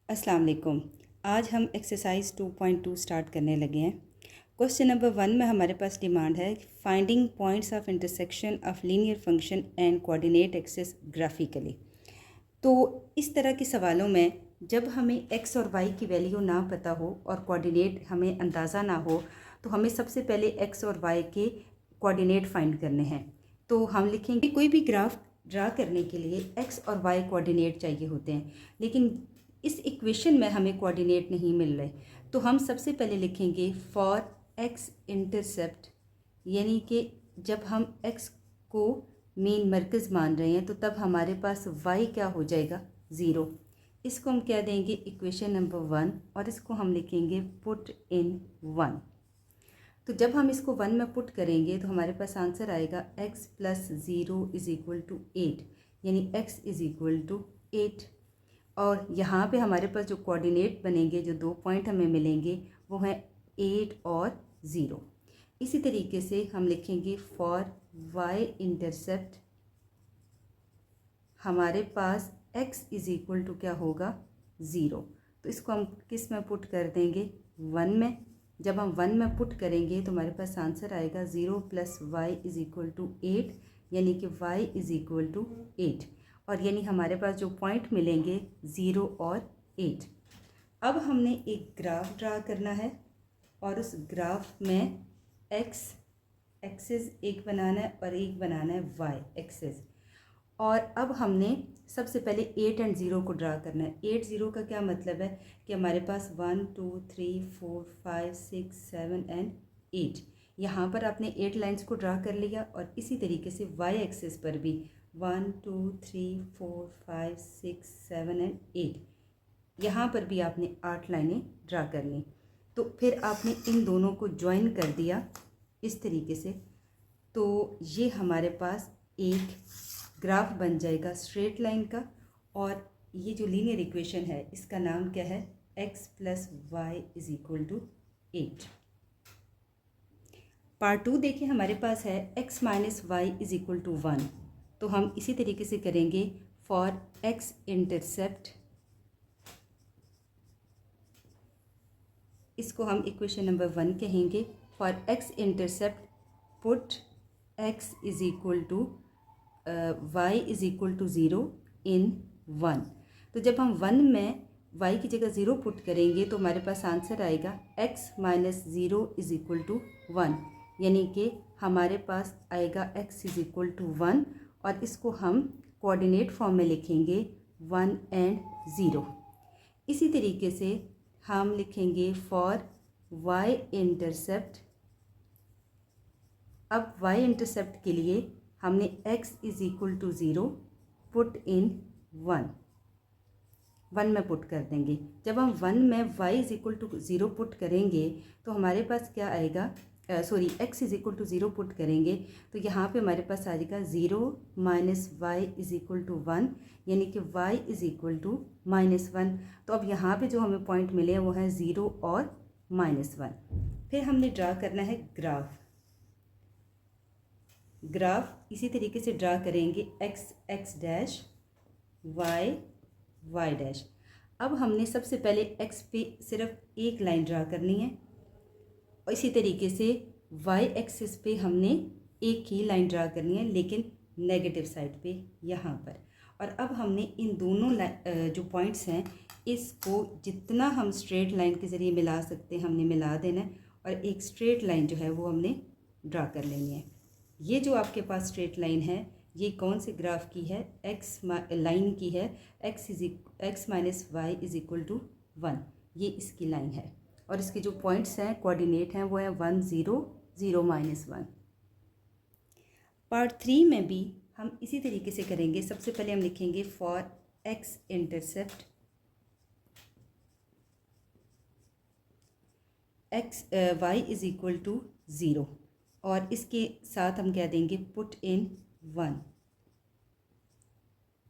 अस्सलाम वालेकुम। आज हम एक्सरसाइज 2.2 स्टार्ट करने लगे हैं। क्वेश्चन नंबर 1 में हमारे पास डिमांड है finding points of intersection of linear function and coordinate axis graphically. तो इस तरह के सवालों में जब हमें एक्स और वाई की वैल्यू ना पता हो और कोऑर्डिनेट हमें अंदाज़ा ना हो तो हमें सबसे पहले एक्स और वाई के कोऑर्डिनेट फाइंड करने हैं। तो हम लिखेंगे कोई भी ग्राफ ड्रा करने के लिए एक्स और वाई कोऑर्डिनेट चाहिए होते हैं, लेकिन इस इक्वेशन में हमें कोऑर्डिनेट नहीं मिल रहे। तो हम सबसे पहले लिखेंगे फॉर एक्स इंटरसेप्ट, यानी कि जब हम एक्स को मेन मरकज़ मान रहे हैं तो तब हमारे पास वाई क्या हो जाएगा, ज़ीरो। इसको हम क्या देंगे, इक्वेशन नंबर 1, और इसको हम लिखेंगे पुट इन 1। तो जब हम इसको 1 में पुट करेंगे तो हमारे पास आंसर आएगा x plus 0 is equal to 8, यानी x इज़ इक्वल टू 8। और यहाँ पे हमारे पास जो कोऑर्डिनेट बनेंगे, जो 2 पॉइंट हमें मिलेंगे, वो हैं 8 और 0। इसी तरीके से हम लिखेंगे फॉर y इंटरसेप्ट, हमारे पास x इज़ इक्वल टू क्या होगा, 0। तो इसको हम किस में पुट कर देंगे, 1 में। जब हम 1 में पुट करेंगे तो हमारे पास आंसर आएगा 0 plus Y is equal to 8, यानी कि y इज़ इक्वल टू 8। और यानी हमारे पास जो पॉइंट मिलेंगे 0 और 8। अब हमने एक ग्राफ ड्रा करना है और उस ग्राफ में x एक्सिस एक बनाना है और एक बनाना है y एक्सिस। और अब हमने सबसे पहले 8 एंड 0 को ड्रा करना है। 8 0 का क्या मतलब है कि हमारे पास 1 2 3 4 5 6 7 एंड 8। यहाँ पर आपने 8 लाइंस को ड्रा कर लिया और इसी तरीके से y एक्सिस पर भी 1 2 3 4 5 6 7 एंड 8, यहाँ पर भी आपने 8 लाइनें ड्रा कर ली। तो फिर आपने इन दोनों को ज्वाइन कर दिया इस तरीके से, तो ये हमारे पास एक ग्राफ बन जाएगा स्ट्रेट लाइन का। और ये जो लीनियर इक्वेशन है इसका नाम क्या है, x plus Y is equal to 8। Part 2 देखिए, हमारे पास है x minus y is equal to 1। तो हम इसी तरीके से करेंगे फॉर x इंटरसेप्ट, इसको हम इक्वेशन नंबर 1 कहेंगे। For x intercept put x is equal to y is equal to 0 in 1। तो जब हम 1 में y की जगह 0 पुट करेंगे तो हमारे पास आंसर आएगा x minus 0 is equal to 1, यानी कि हमारे पास आएगा x इज़ इक्वल टू 1। और इसको हम कोऑर्डिनेट फॉर्म में लिखेंगे 1 एंड 0। इसी तरीके से हम लिखेंगे फॉर y इंटरसेप्ट। अब y इंटरसेप्ट के लिए हमने x is equal to 0 put in 1 में पुट कर देंगे। जब हम 1 में y is equal to 0 put करेंगे तो हमारे पास क्या आएगा, x is equal to 0 put करेंगे तो यहाँ पे हमारे पास आ जाएगा 0 minus y is equal to 1, यानी कि y इज़ इक्वल टू -1। तो अब यहाँ पे जो हमें पॉइंट मिले हैं वो है 0 और -1। फिर हमने ड्रा करना है ग्राफ इसी तरीके से ड्रा करेंगे x डैश y डैश। अब हमने सबसे पहले x पे सिर्फ एक लाइन ड्रा करनी है और इसी तरीके से y एक्सिस पे हमने एक ही लाइन ड्रा करनी है, लेकिन नेगेटिव साइड पे यहाँ पर। और अब हमने इन दोनों जो पॉइंट्स हैं इसको जितना हम स्ट्रेट लाइन के ज़रिए मिला सकते हैं हमने मिला देना है और एक स्ट्रेट लाइन जो है वो हमने ड्रा कर लेनी है। ये जो आपके पास स्ट्रेट लाइन है ये कौन से ग्राफ की है, x लाइन की है। x minus y is equal to 1, ये इसकी लाइन है। और इसके जो पॉइंट्स हैं कोऑर्डिनेट हैं वो है 1 0 0 -1। पार्ट 3 में भी हम इसी तरीके से करेंगे। सबसे पहले हम लिखेंगे for x intercept y is equal to 0 और इसके साथ हम क्या देंगे, पुट इन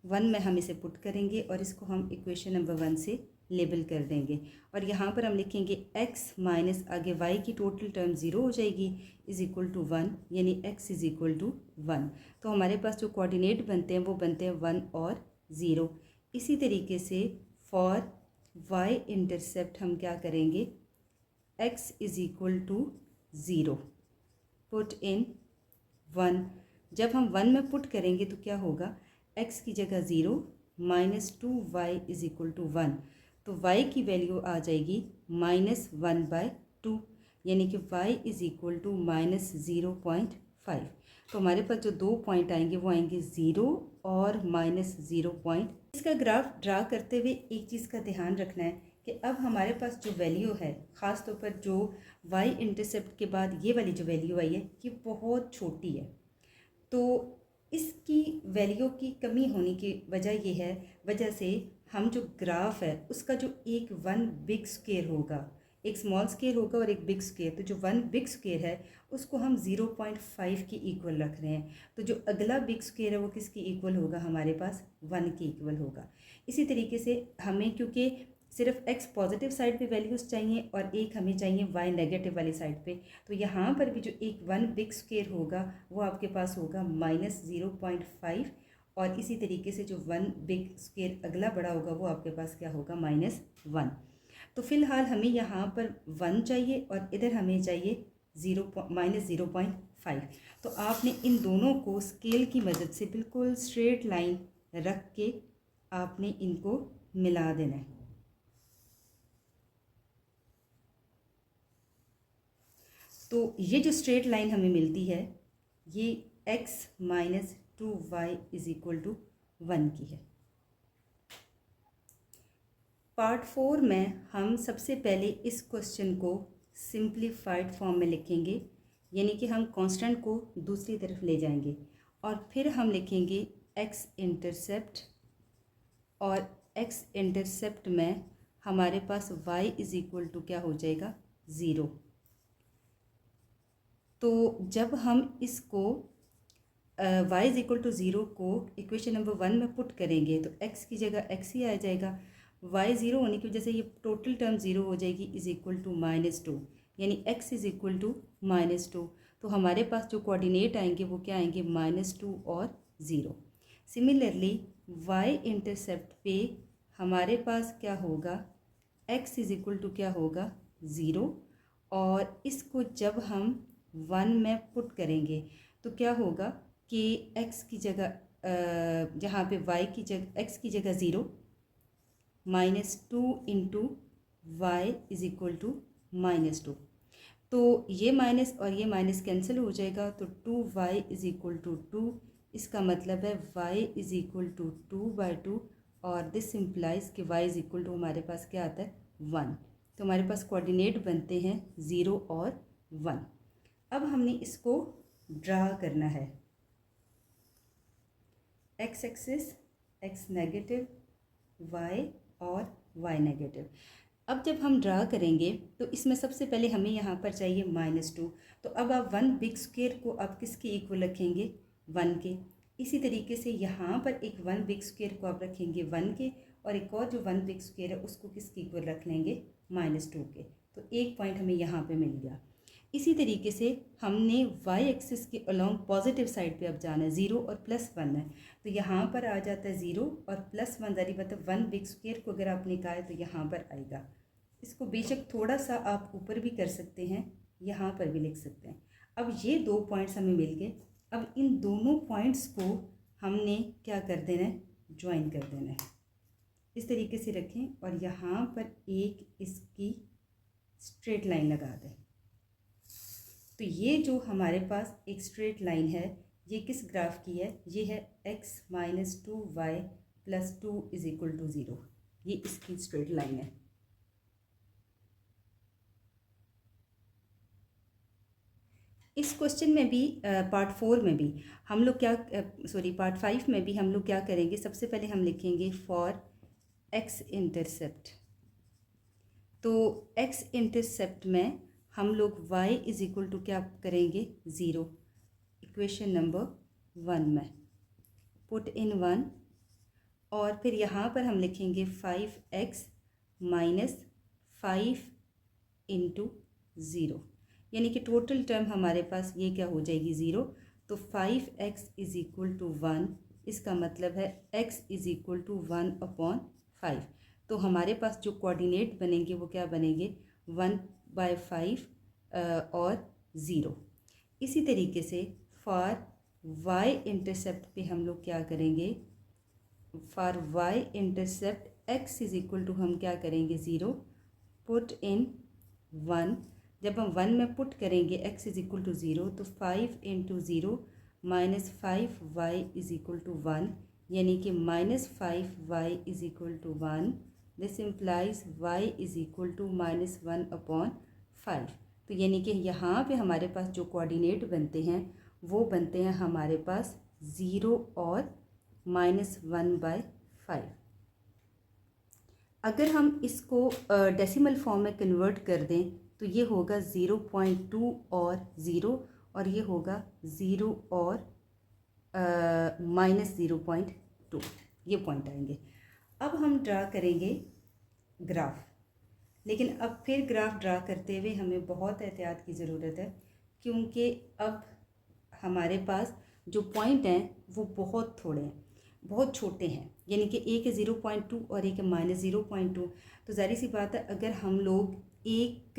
1 में हम इसे पुट करेंगे और इसको हम इक्वेशन नंबर 1 से लेबल कर देंगे। और यहाँ पर हम लिखेंगे x माइनस आगे y की टोटल टर्म 0 हो जाएगी इज़ इक्वल टू 1, यानी x इज़ इक्वल टू 1। तो हमारे पास जो कोऑर्डिनेट बनते हैं वो बनते हैं 1 और 0। इसी तरीके से फॉर y इंटरसेप्ट हम क्या करेंगे, x is equal to 0, put in 1। जब हम 1 में पुट करेंगे तो क्या होगा, x की जगह 0 -2y इज़ इक्वल टू 1, तो y की वैल्यू आ जाएगी -1/2, यानी कि y इज़ इक्वल टू -0.5। तो हमारे पास जो 2 पॉइंट आएंगे वो आएंगे 0 और -0. इसका ग्राफ ड्रा करते हुए एक चीज़ का ध्यान रखना है कि अब हमारे पास जो वैल्यू है, ख़ास तौर पर जो y इंटरसेप्ट के बाद ये वाली जो वैल्यू आई है, ये बहुत छोटी है। तो इसकी वैल्यू की कमी होने की वजह से हम जो ग्राफ है उसका जो एक 1 बिग स्क्वायर होगा, एक स्मॉल स्क्वायर होगा और एक बिग स्क्वायर, तो जो 1 बिग स्क्वायर है उसको हम 0.5 के इक्वल रख रहे हैं। तो जो अगला बिग स्क्वायर है वो किसकी इक्वल होगा, हमारे पास 1 के इक्वल होगा। इसी तरीके से हमें, क्योंकि सिर्फ x पॉजिटिव साइड पे वैल्यूज़ चाहिए और एक हमें चाहिए y नेगेटिव वाली साइड पे, तो यहाँ पर भी जो एक 1 बिग स्क्वायर होगा वो आपके पास होगा -0.5, और इसी तरीके से जो 1 बिग स्क्वायर अगला बड़ा होगा वो आपके पास क्या होगा, -1। तो फ़िलहाल हमें यहाँ पर 1 चाहिए और इधर हमें चाहिए -0.5। तो आपने इन दोनों को स्केल की मदद से बिल्कुल स्ट्रेट लाइन रख के आपने इनको मिला देना है। तो ये जो स्ट्रेट लाइन हमें मिलती है ये x - 2y is equal to 1 की है। पार्ट 4 में हम सबसे पहले इस क्वेश्चन को सिंप्लीफाइड फॉर्म में लिखेंगे, यानी कि हम कांस्टेंट को दूसरी तरफ ले जाएंगे और फिर हम लिखेंगे x इंटरसेप्ट, और x इंटरसेप्ट में हमारे पास y इज़ इक्वल टू क्या हो जाएगा, 0। तो जब हम इसको y इज़ इक्वल टू 0 को इक्वेशन नंबर 1 में पुट करेंगे तो x की जगह x ही आ जाएगा। y 0 होने की वजह से ये टोटल टर्म 0 हो जाएगी, इज़ इक्वल टू -2, यानी x इज़ इक्वल टू -2। तो हमारे पास जो कोऑर्डिनेट आएंगे वो क्या आएंगे, -2 और 0। सिमिलरली y इंटरसेप्ट पे हमारे पास क्या होगा, x इज़ इक्वल टू क्या होगा, 0, और इसको जब हम 1 में पुट करेंगे तो क्या होगा कि x की जगह जहाँ पे y की जगह x की जगह 0, -2 into y is equal to -2। तो ये माइनस और ये माइनस कैंसिल हो जाएगा, तो 2y इज़ इक्वल टू 2। इसका मतलब है y इज़ इक्वल टू 2/2, और दिस इम्प्लाइज कि y इज़ इक्वल टू हमारे पास क्या आता है, 1। तो हमारे पास कोऑर्डिनेट बनते हैं 0 और 1। अब हमने इसको ड्रा करना है, x axis x negative, y और y नेगेटिव। अब जब हम ड्रा करेंगे तो इसमें सबसे पहले हमें यहाँ पर चाहिए -2। तो अब आप 1 बिग स्क्वायर को आप किसके इक्वल रखेंगे, 1 के। इसी तरीके से यहाँ पर एक 1 बिग स्क्वायर को आप रखेंगे 1 के, और एक और जो 1 बिग स्क्वायर है उसको किसके इक्वल रख लेंगे, -2 के। तो एक पॉइंट हमें यहाँ पे मिल गया। इसी तरीके से हमने y एक्सिस के अलोंग पॉजिटिव साइड पे अब जाना है, 0 और +1 है, तो यहाँ पर आ जाता है 0 और +1 जारी, मतलब 1 बिग स्क्वायर को अगर आपने कहा है तो यहाँ पर आएगा। इसको बेशक थोड़ा सा आप ऊपर भी कर सकते हैं, यहाँ पर भी लिख सकते हैं। अब ये 2 पॉइंट्स हमें मिल गए। अब इन दोनों पॉइंट्स को हमने क्या कर देना है, ज्वाइन कर देना है। इस तरीके से रखें और यहाँ पर एक इसकी स्ट्रेट लाइन लगा दें। तो ये जो हमारे पास एक स्ट्रेट लाइन है ये किस ग्राफ की है, ये है x - 2y + 2 is equal to 0। ये इसकी स्ट्रेट लाइन है। इस क्वेश्चन में भी पार्ट 4 में भी हम लोग क्या पार्ट 5 में भी हम लोग क्या करेंगे, सबसे पहले हम लिखेंगे फॉर x इंटरसेप्ट। तो x इंटरसेप्ट में हम लोग y इज़ इक्वल टू क्या करेंगे, 0, इक्वेशन नंबर 1 में पुट इन 1, और फिर यहाँ पर हम लिखेंगे 5x - 5 इंटू 0, यानी कि टोटल टर्म हमारे पास ये क्या हो जाएगी, 0। तो 5x इज़ इक्वल टू 1, इसका मतलब है x इज़ इक्वल टू 1/5। तो हमारे पास जो कोऑर्डिनेट बनेंगे वो क्या बनेंगे 1/5 और 0। इसी तरीके से फॉर वाई इंटरसेप्ट पे हम लोग क्या करेंगे, for y intercept x is equal to हम क्या करेंगे 0, पुट इन 1। जब हम 1 में पुट करेंगे x इज इक्वल टू 0 तो 5 into 0 -5y is equal to 1, यानी कि -5y is equal to 1। This implies y is equal to -1/5। तो यानी कि यहाँ पे हमारे पास जो कोऑर्डिनेट बनते हैं वो बनते हैं हमारे पास 0 और -1/5। अगर हम इसको डेसिमल फॉर्म में कन्वर्ट कर दें तो ये होगा 0.2 और 0, और ये होगा 0 और -0.2, ये पॉइंट आएंगे। अब हम ड्रा करेंगे ग्राफ, लेकिन अब फिर ग्राफ ड्रा करते हुए हमें बहुत एहतियात की ज़रूरत है, क्योंकि अब हमारे पास जो पॉइंट हैं वो बहुत थोड़े हैं, बहुत छोटे हैं, यानी कि एक है 0.2 और एक है -0.2। तो ज़ाहिर सी बात है अगर हम लोग एक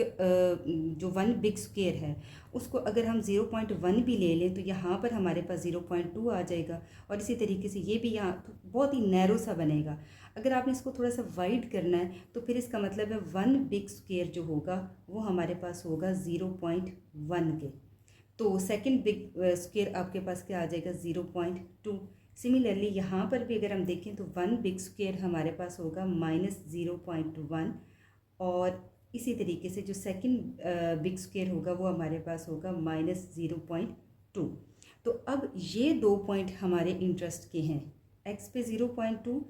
जो 1 बिग स्क्वायर है उसको अगर हम 0.1 भी ले लें तो यहाँ पर हमारे पास 0.2 आ जाएगा, और इसी तरीके से ये भी यहाँ तो बहुत ही नैरो सा बनेगा। अगर आपने इसको थोड़ा सा वाइड करना है तो फिर इसका मतलब है 1 बिग स्क्वायर जो होगा वो हमारे पास होगा 0.1 के, तो सेकंड बिग स्क्वायर आपके पास क्या आ जाएगा 0.2। सिमिलरली यहाँ पर भी अगर हम देखें तो 1 बिग स्क्वायर हमारे पास होगा -0.1, और इसी तरीके से जो सेकंड बिग स्क्वायर होगा वो हमारे पास होगा -0.2। तो अब ये दो पॉइंट हमारे इंटरेस्ट के हैं, x पे 0.2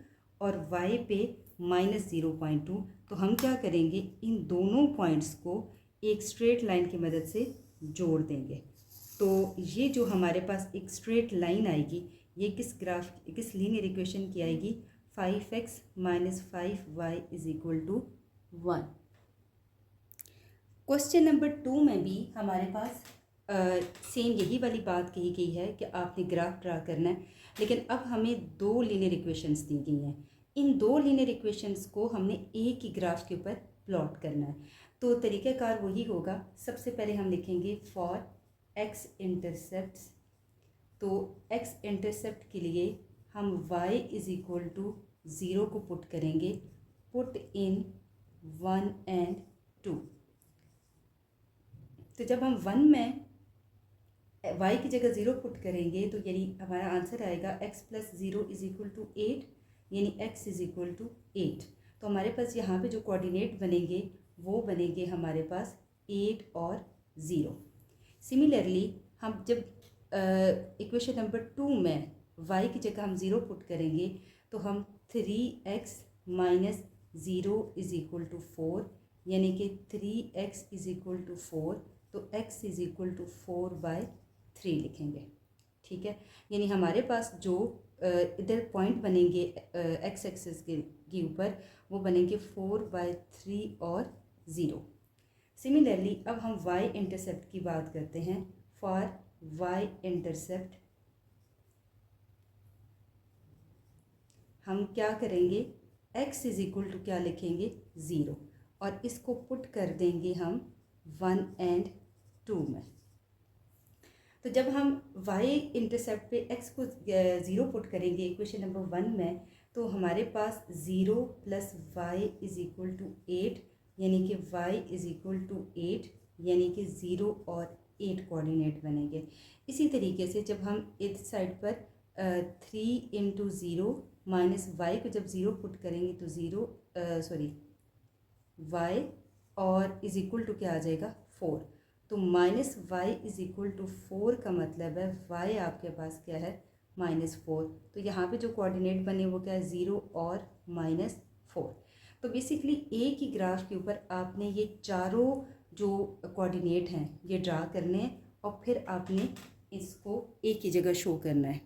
और y पे -0.2। तो हम क्या करेंगे, इन दोनों पॉइंट्स को एक स्ट्रेट लाइन की मदद से जोड़ देंगे। तो ये जो हमारे पास एक स्ट्रेट लाइन आएगी ये किस लीनियर इक्वेशन की आएगी, 5x - 5y is equal to 1। Question number 2 में भी हमारे पास सेम यही वाली बात कही गई है कि आपने ग्राफ ड्रा करना है, लेकिन अब हमें दो लीनियर इक्वेशंस दी गई हैं। इन दो लीनियर इक्वेशंस को हमने एक ही ग्राफ के ऊपर प्लॉट करना है। तो तरीक़ाकार वही होगा, सबसे पहले हम लिखेंगे फॉर x इंटरसेप्ट। तो x इंटरसेप्ट के लिए हम y इज़ इक्वल टू 0 को पुट करेंगे, पुट इन 1 एंड 2। तो जब हम 1 में y की जगह 0 पुट करेंगे तो यानी हमारा आंसर आएगा x + 0 इज़ इक्वल टू 8, यानी x इज़ इक्वल टू 8। तो हमारे पास यहाँ पे जो कोऑर्डिनेट बनेंगे वो बनेंगे हमारे पास 8 और 0। सिमिलरली हम जब इक्वेशन नंबर 2 में y की जगह हम 0 पुट करेंगे तो हम 3x - 0 इज़ इक्वल टू 4, यानी कि 3x इज़ इक्वल टू 4, तो x इज़ इक्वल टू 4/3 लिखेंगे। ठीक है, यानी हमारे पास जो इधर पॉइंट बनेंगे x एक्सिस के ऊपर वो बनेंगे 4/3 और 0। सिमिलरली अब हम y इंटरसेप्ट की बात करते हैं। फॉर y इंटरसेप्ट हम क्या करेंगे, x इज़ इक्वल टू क्या लिखेंगे 0, और इसको पुट कर देंगे हम 1 एंड 2 में। तो जब हम y इंटरसेप्ट पे x को 0 पुट करेंगे इक्वेशन नंबर 1 में, तो हमारे पास 0 + y इज़ इक्वल टू 8, यानी कि y इज़ इक्वल टू 8, यानी कि 0 और 8 कोऑर्डिनेट बनेंगे। इसी तरीके से जब हम इस साइड पर 3 इंटू 0 माइनस y को जब 0 पुट करेंगे तो y और इज़ इक्वल टू क्या आ जाएगा 4। तो -y इज़ इक्वल टू 4 का मतलब है y आपके पास क्या है -4। तो यहाँ पे जो कोऑर्डिनेट बने वो क्या है 0 और -4। तो बेसिकली एक ही ग्राफ के ऊपर आपने ये चारों जो कोऑर्डिनेट हैं ये ड्रा करने हैं, और फिर आपने इसको एक ही जगह शो करना है।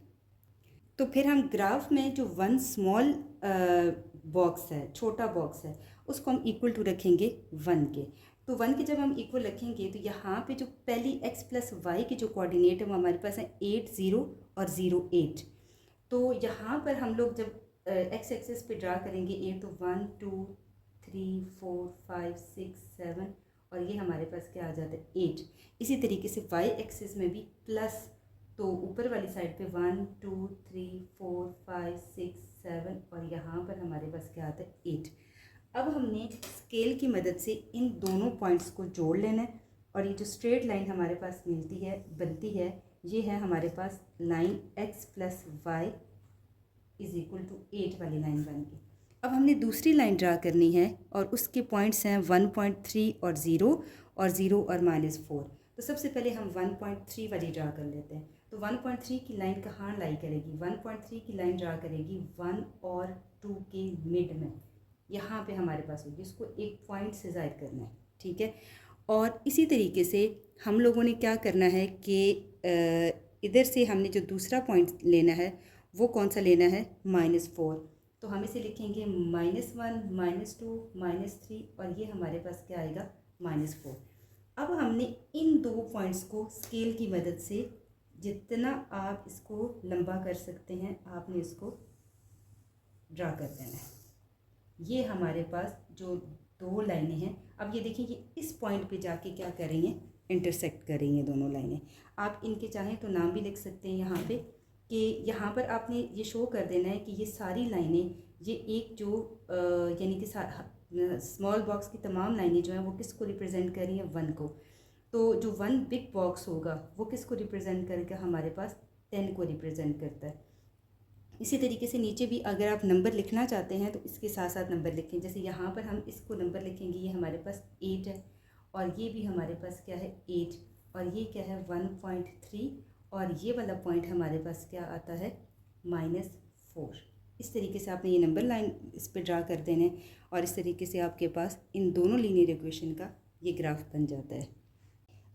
तो फिर हम ग्राफ में जो 1 स्मॉल बॉक्स है, छोटा बॉक्स है, उसको हम इक्वल टू रखेंगे 1 के। तो 1 के जब हम इक्वल रखेंगे तो यहाँ पे जो पहली x + y की जो कोऑर्डिनेट है वो हमारे पास है 8 0 और 0 8। तो यहाँ पर हम लोग जब एक्स एक्सिस पे ड्रा करेंगे ए तो 1 2 3 4 5 6 7 और ये हमारे पास क्या आ जाता है 8। इसी तरीके से वाई एक्सिस में भी प्लस, तो ऊपर वाली साइड पे 1 2 3 4 5 6 7 और यहाँ पर हमारे पास क्या आता है 8। अब हमने स्केल की मदद से इन दोनों पॉइंट्स को जोड़ लेना है और ये जो स्ट्रेट लाइन हमारे पास बनती है ये है हमारे पास line x plus Y is equal to 8 वाली लाइन बन गई। अब हमने दूसरी लाइन ड्रा करनी है और उसके पॉइंट्स हैं 1.3 और 0 और -4। तो सबसे पहले हम 1.3 वाली ड्रा कर लेते हैं। तो 1.3 की लाइन कहाँ लाई करेगी? 1.3 की लाइन ड्रा करेगी 1 और 2 के मिड में, यहाँ पे हमारे पास होगी। इसको एक पॉइंट से ज़ाहिर करना है, ठीक है। और इसी तरीके से हम लोगों ने क्या करना है कि इधर से हमने जो दूसरा पॉइंट लेना है वो कौन सा लेना है? -4। तो हम इसे लिखेंगे -1 -2 -3 और ये हमारे पास क्या आएगा? -4। अब हमने इन दो पॉइंट्स को स्केल की मदद से जितना आप इसको लंबा कर सकते हैं आपने इसको ड्रा कर देना है। ये हमारे पास जो दो लाइनें हैं, अब ये देखिए कि इस पॉइंट पे जाके क्या कर रही हैं? इंटरसेक्ट कर रही हैं दोनों लाइनें। आप इनके चाहें तो नाम भी लिख सकते हैं यहाँ पे, कि यहाँ पर आपने ये शो कर देना है कि ये सारी लाइनें, ये एक जो यानी कि स्मॉल बॉक्स की तमाम लाइनें जो हैं वो किसको रिप्रेजेंट कर रही हैं? 1 को। तो जो 1 बिग बॉक्स होगा वो किसको रिप्रेजेंट करेगा? हमारे पास 10 को रिप्रेजेंट करता है। इसी तरीके से नीचे भी अगर आप नंबर लिखना चाहते हैं तो इसके साथ साथ नंबर लिखें। जैसे यहाँ पर हम इसको नंबर लिखेंगे, ये हमारे पास 8 है और ये भी हमारे पास क्या है? 8 और ये क्या है? 1.3 और ये वाला पॉइंट हमारे पास क्या आता है? -4। इस तरीके से आपने ये नंबर लाइन इस पर ड्रा कर देना है और इस तरीके से आपके पास इन दोनों लीनियर इक्वेशन का ये ग्राफ बन जाता है।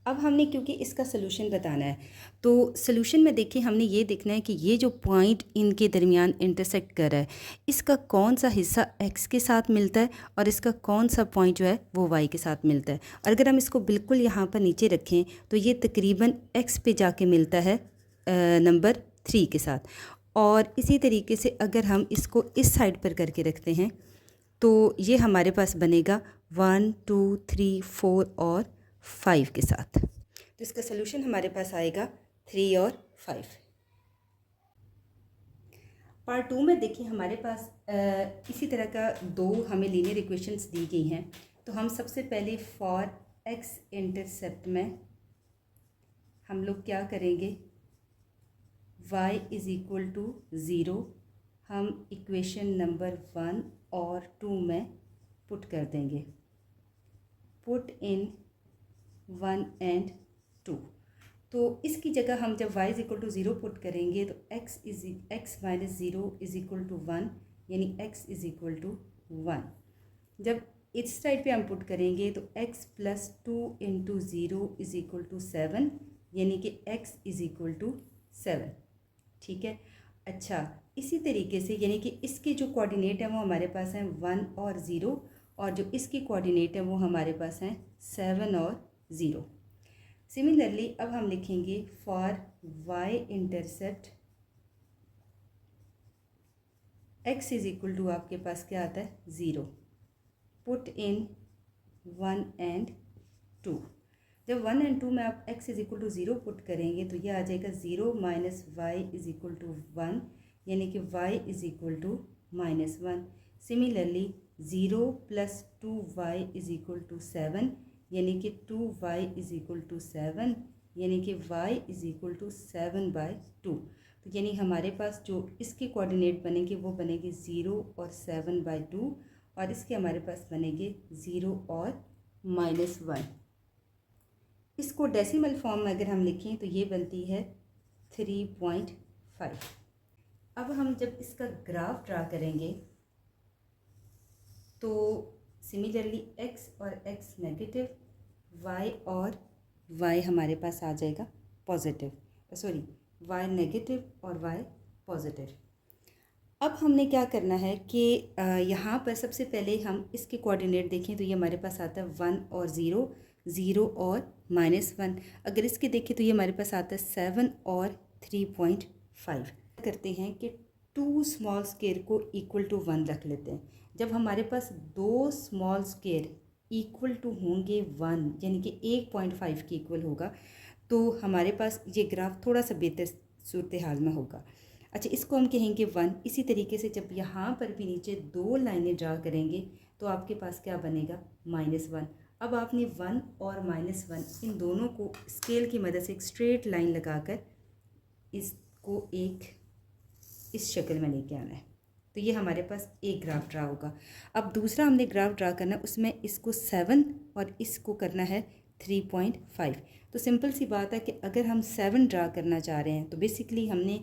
अब हमने क्योंकि इसका सलूशन बताना है तो सलूशन में देखिए हमने ये देखना है कि ये जो पॉइंट इनके दरमियान इंटरसेक्ट कर रहा है इसका कौन सा हिस्सा x के साथ मिलता है और इसका कौन सा पॉइंट जो है वो y के साथ मिलता है। और अगर हम इसको बिल्कुल यहाँ पर नीचे रखें तो ये तकरीबन x पे जाके मिलता है नंबर 3 के साथ। और इसी तरीके से अगर हम इसको इस साइड पर करके रखते हैं तो ये हमारे पास बनेगा 1 2 3 4 और 5 के साथ। तो इसका सलूशन हमारे पास आएगा 3 और 5। पार्ट 2 में देखिए हमारे पास इसी तरह का दो हमें लीनियर इक्वेशंस दी गई हैं। तो हम सबसे पहले फॉर x इंटरसेप्ट में हम लोग क्या करेंगे? y इज़ इक्वल टू 0 हम इक्वेशन नंबर 1 और 2 में पुट कर देंगे। Put in 1 and 2। तो इसकी जगह हम जब y is equal to 0 put करेंगे तो x minus 0 is equal to 1 यानी x इज़ इक्वल टू 1। जब इस साइड पे हम पुट करेंगे तो x plus 2 into 0 is equal to 7 यानी कि x इज़ इक्वल टू 7। ठीक है। अच्छा, इसी तरीके से यानी कि इसके जो कोऑर्डिनेट हैं वो हमारे पास हैं 1 और 0 और जो इसकी कोऑर्डिनेट है वो हमारे पास हैं 7 और 0। सिमिलरली अब हम लिखेंगे for y intercept x is equal to आपके पास क्या आता है? 0। Put in 1 and 2। जब 1 एंड 2 में आप x is equal to 0 put करेंगे तो यह आ जाएगा 0 minus y is equal to 1 यानी कि y is equal to -1। Similarly 0 plus 2y is equal to 7 यानी कि 2y इज़ इक्वल टू 7 यानी कि y इज़ इक्वल टू 7/2। तो यानी हमारे पास जो इसके कोऑर्डिनेट बनेंगे वो बनेंगे 0 और 7/2 और इसके हमारे पास बनेंगे 0 और -1। इसको डेसिमल फॉर्म में अगर हम लिखें तो ये बनती है 3.5। अब हम जब इसका ग्राफ ड्रा करेंगे तो सिमिलरली x और x नेगेटिव, y और y हमारे पास आ जाएगा पॉजिटिव, सॉरी y नेगेटिव और y पॉजिटिव। अब हमने क्या करना है कि यहाँ पर सबसे पहले हम इसके कोऑर्डिनेट देखें तो ये हमारे पास आता है 1 और 0, 0 और -1। अगर इसके देखें तो ये हमारे पास आता है 7 और 3.5। करते हैं कि 2 स्मॉल स्क्वायर को इक्वल टू 1 रख लेते हैं। जब हमारे पास 2 स्मॉल स्क्वायर इक्वल टू होंगे 1 यानी कि 1.5 के इक्वल होगा, तो हमारे पास ये ग्राफ थोड़ा सा बेहतर सूरत हाल में होगा। अच्छा, इसको हम कहेंगे 1। इसी तरीके से जब यहाँ पर भी नीचे 2 लाइनें ड्रा करेंगे तो आपके पास क्या बनेगा, -1। अब आपने 1 और -1 इन दोनों को स्केल की मदद से एक स्ट्रेट लाइन लगाकर इसको एक इस शक्ल में लेके आना है। तो ये हमारे पास एक ग्राफ ड्रा होगा। अब दूसरा हमने ग्राफ ड्रा करना है, उसमें इसको 7 और इसको करना है 3.5। तो सिंपल सी बात है कि अगर हम 7 ड्रा करना चाह रहे हैं तो बेसिकली हमने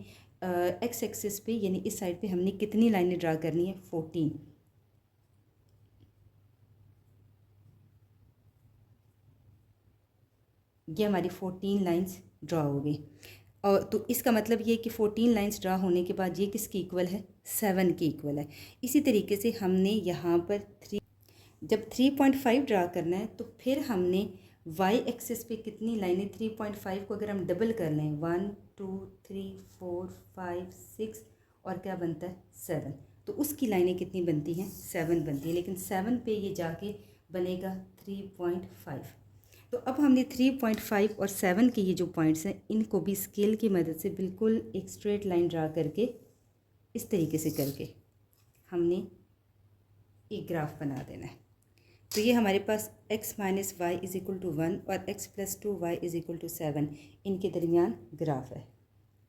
एक्स एक्सिस पे यानी इस साइड पे हमने कितनी लाइनें ड्रा करनी है, 14। ये हमारी 14 लाइंस ड्रा हो गई। और तो इसका मतलब ये कि 14 लाइंस ड्रा होने के बाद ये किसकी इक्वल है, 7 की इक्वल है। इसी तरीके से हमने यहाँ पर जब 3.5 ड्रा करना है तो फिर हमने वाई एक्सिस पे कितनी लाइनें, 3.5 को अगर हम डबल कर लें 1 2 3 4 5 6 और क्या बनता है 7, तो उसकी लाइनें कितनी बनती हैं, 7 बनती है। लेकिन 7 पे ये जाके बनेगा 3.5। तो अब हमने 3.5 और 7 के ये जो पॉइंट्स हैं इनको भी स्केल की मदद से बिल्कुल एक स्ट्रेट लाइन ड्रा करके इस तरीके से करके हमने एक ग्राफ बना देना है। तो ये हमारे पास x - y = 1 और x + 2y = 7 इनके दरमियान ग्राफ है।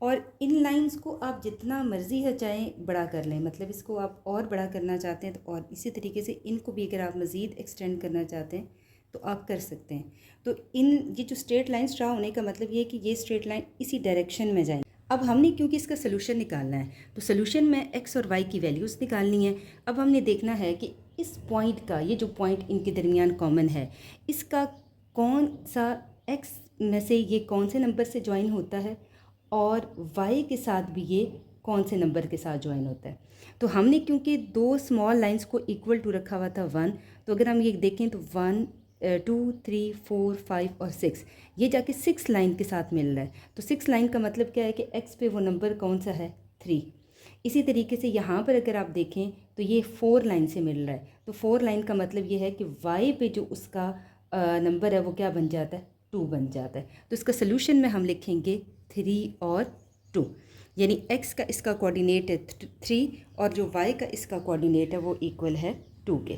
और इन लाइंस को आप जितना मर्ज़ी है चाहें बड़ा कर लें, मतलब इसको आप और बड़ा करना चाहते हैं तो और इसी तरीके से इनको भी अगर आप मज़ीद एक्सटेंड करना चाहते हैं तो आप कर सकते हैं। तो ये जो स्ट्रेट लाइंस ड्रा होने का मतलब ये है कि ये स्ट्रेट लाइन इसी डायरेक्शन में जाए। अब हमने क्योंकि इसका सोल्यूशन निकालना है तो सोल्यूशन में x और y की वैल्यूज़ निकालनी है। अब हमने देखना है कि इस पॉइंट का, ये जो पॉइंट इनके दरमियान कॉमन है, इसका कौन सा x में से ये कौन से नंबर से ज्वाइन होता है और y के साथ भी ये कौन से नंबर के साथ ज्वाइन होता है। तो हमने क्योंकि 2 स्मॉल लाइंस को इक्वल टू रखा हुआ था 1, तो अगर हम ये देखें तो 1 2 3 4 5 और 6 ये जाके 6 लाइन के साथ मिल रहा है। तो 6 लाइन का मतलब क्या है कि x पे वो नंबर कौन सा है, 3। इसी तरीके से यहाँ पर अगर आप देखें तो ये 4 लाइन से मिल रहा है। तो 4 लाइन का मतलब ये है कि y पे जो उसका नंबर है वो क्या बन जाता है, 2 बन जाता है। तो इसका सोल्यूशन में हम लिखेंगे 3 और 2, यानी x का इसका कोऑर्डिनेट है 3 और जो y का इसका कोऑर्डिनेट है वो इक्वल है 2 के।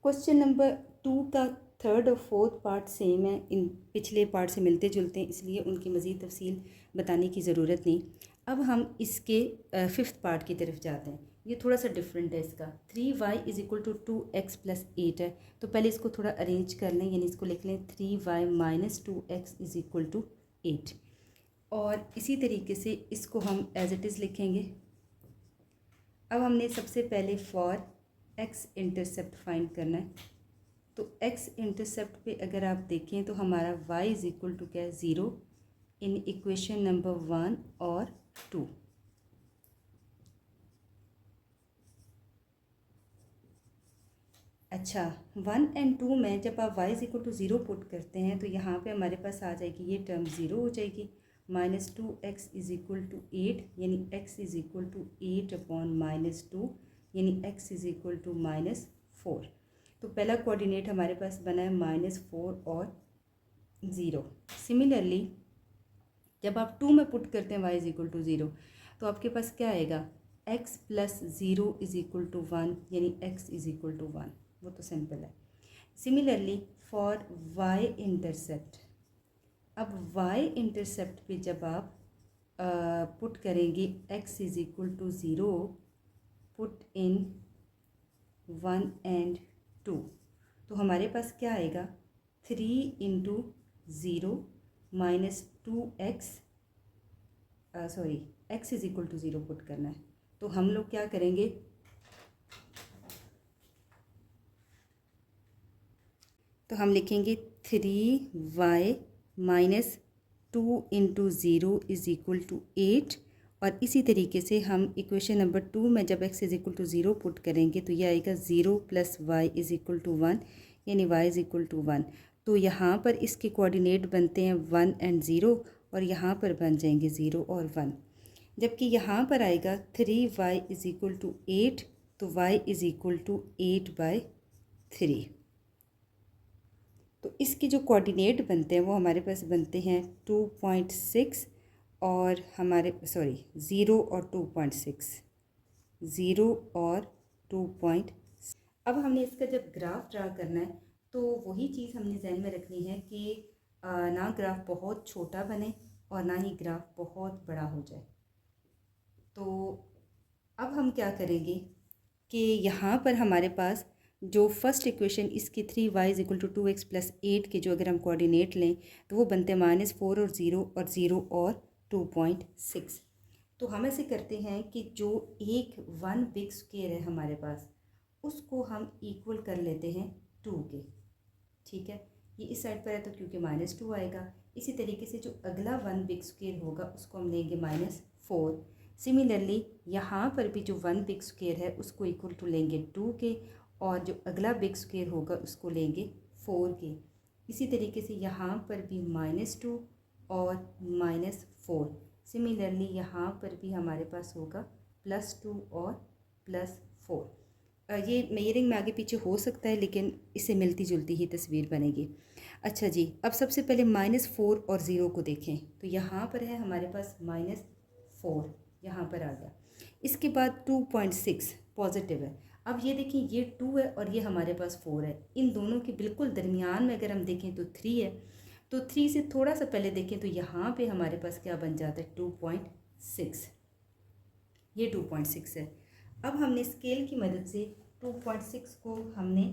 क्वेश्चन नंबर 2 का 3rd और 4th पार्ट सेम है, इन पिछले पार्ट से मिलते जुलते हैं, इसलिए उनकी मज़ीद तफसील बताने की ज़रूरत नहीं। अब हम इसके 5th पार्ट की तरफ जाते हैं। ये थोड़ा सा डिफरेंट है इसका। 3y = 2x + 8 है। तो पहले इसको थोड़ा अरेंज कर लें, यानी इसको लिख लें 3y - 2x = 8। और इसी तरीके से इसको हम एज इट इज़ लिखेंगे। अब हमने सबसे पहले फॉर x इंटरसेप्ट फाइंड करना है। तो x इंटरसेप्ट पे अगर आप देखें तो हमारा y = क्या है, 0 इन इक्वेशन नंबर 1 और 2। अच्छा, 1 और 2 में जब आप y = 0 पुट करते हैं तो यहाँ पे हमारे पास आ जाएगी ये टर्म 0 हो जाएगी। -2x = 8 यानी x = 8/-2 यानी x = -4। तो पहला कोऑर्डिनेट हमारे पास बना है -4 और 0। सिमिलरली जब आप 2 में पुट करते हैं y = 0 तो आपके पास क्या आएगा, x + 0 = 1 यानी x = 1। वो तो सिंपल है। सिमिलरली फॉर y इंटरसेप्ट, अब y इंटरसेप्ट पे जब आप पुट करेंगे x = 0, पुट इन 1 and 2, तो हमारे पास क्या आएगा, 3 × 0 - 2x, सॉरी x = 0 पुट करना है। तो हम लोग क्या करेंगे, तो हम लिखेंगे 3y - 2 × 0 = 8। और इसी तरीके से हम इक्वेशन नंबर 2 में जब x = 0 पुट करेंगे तो यह आएगा 0 + y = 1 यानी y = 1। तो यहाँ पर इसके कोऑर्डिनेट बनते हैं 1 और 0 और यहाँ पर बन जाएंगे 0 और 1। जबकि यहाँ पर आएगा 3y इज़ इक्वल टू 8, तो y इज़ इक्वल टू 8/3। तो इसके जो कोऑर्डिनेट बनते हैं वो हमारे पास बनते हैं 2.6 और हमारे 0 और 2.6, 0 और 2. अब हमने इसका जब ग्राफ ड्रा करना है तो वही चीज़ हमने जहन में रखनी है कि ना ग्राफ बहुत छोटा बने और ना ही ग्राफ बहुत बड़ा हो जाए। तो अब हम क्या करेंगे कि यहाँ पर हमारे पास जो फर्स्ट इक्वेशन इसकी 3y is equal to 2x plus 8 के जो अगर हम कोऑर्डिनेट लें तो वो बनते हैं -4 और 0 और 2.6। तो हम ऐसे करते हैं कि जो एक 1 बिग स्क्वायर है हमारे पास उसको हम इक्वल कर लेते हैं 2 के। ठीक है, ये इस साइड पर है तो क्योंकि -2 आएगा। इसी तरीके से जो अगला 1 बिग स्क्वायर होगा उसको हम लेंगे -4। सिमिलरली यहाँ पर भी जो 1 बिग स्क्वायर है उसको इक्वल टू लेंगे 2 के और जो अगला बिग स्क्वायर होगा उसको लेंगे 4 के। इसी तरीके से यहाँ पर भी -2 और -4। सिमिलरली यहाँ पर भी हमारे पास होगा +2 और +4। ये मेजरिंग में आगे पीछे हो सकता है लेकिन इससे मिलती जुलती ही तस्वीर बनेगी। अच्छा जी, अब सबसे पहले -4 और 0 को देखें तो यहाँ पर है हमारे पास -4, यहाँ पर आ गया। इसके बाद 2.6 पॉजिटिव है। अब ये देखें ये 2 है और ये हमारे पास 4 है। इन दोनों के बिल्कुल दरमियान में अगर हम देखें तो 3 है। तो 3 से थोड़ा सा पहले देखें तो यहाँ पे हमारे पास क्या बन जाता है 2.6। ये 2.6 है। अब हमने स्केल की मदद से 2.6 को हमने